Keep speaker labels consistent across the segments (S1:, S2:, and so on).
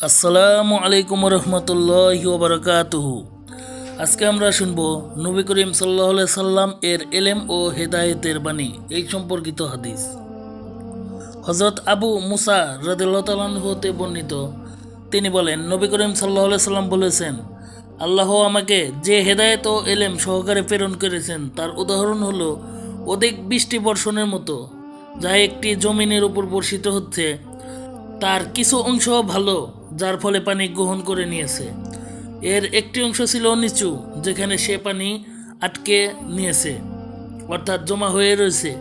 S1: আসসালামু আলাইকুম রহমতুল্লাহি ওয়া বারাকাতুহু। আজকে আমরা শুনব নবী করিম সাল্লাল্লাহু আলাইহি সাল্লাম এর এলেম ও হেদায়েতের বাণী এই সম্পর্কিত হাদিস। হযরত আবু মুসা রাদিয়াল্লাহু তাআলা আনহু হতে বর্ণিত, তিনি বলেন, নবী করিম সাল্লাল্লাহু আলাইহি সাল্লাম বলেছেন, আল্লাহ আমাকে যে হেদায়েত ও এলেম সহকারে প্রেরণ করেছেন তার উদাহরণ হলো অধিক বৃষ্টি বর্ষণের মতো, যা একটি জমিনের উপর বর্ষিত হচ্ছে। তার কিছু অংশ ভালো, যার ফলে পানি গ্রহণ করে নিয়েছে। এর একটি অংশ ছিল নিচু, যেখানে সে পানি আটকে নিয়েছে, অর্থাৎ জমা হয়ে রয়েছে।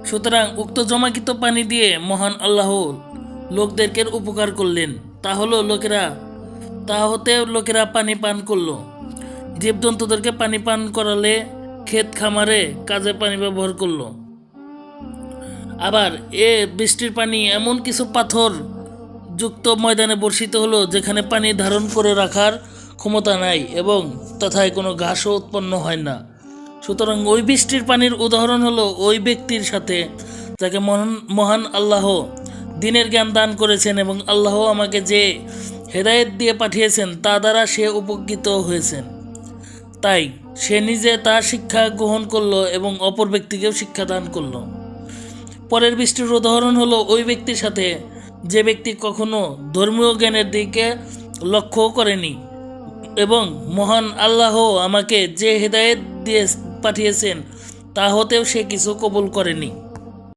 S1: সুতরাং উক্ত জমাকৃত পানি দিয়ে মহান আল্লাহ লোকদেরকে উপকার করলেন। তা হতে লোকেরা পানি পান করলো। জীবজন্তুদেরকে পানি পান করালে ক্ষেত খামারে কাজে পানি ব্যবহার করলো। আবার বৃষ্টির পানি এমন কিছু পাথর যুক্ত ময়দানে বর্ষিত হলো যেখানে পানি ধারণ করে রাখার ক্ষমতা নাই এবং তথায় কোনো ঘাসও উৎপন্ন হয় না। সুতরাং ওই বৃষ্টির পানির উদাহরণ হলো ওই ব্যক্তির সাথে যাকে মহান আল্লাহ দিনের জ্ঞান দান করেছেন এবং আল্লাহ আমাকে যে হেদায়েত দিয়ে পাঠিয়েছেন তা দ্বারা সে উপকৃত হয়েছেন। তাই সে নিজে তার শিক্ষা গ্রহণ করলো এবং অপর ব্যক্তিকেও শিক্ষা দান করলো। পরের বৃষ্টির উদাহরণ হলো ওই ব্যক্তির সাথে যে ব্যক্তি কখনো ধর্মীয় জ্ঞানের দিকে লক্ষ্য করেনি এবং মহান আল্লাহ আমাকে যে হেদায়েত দিয়ে পাঠিয়েছেন তা হতেও সে কিছু কবুল করেনি।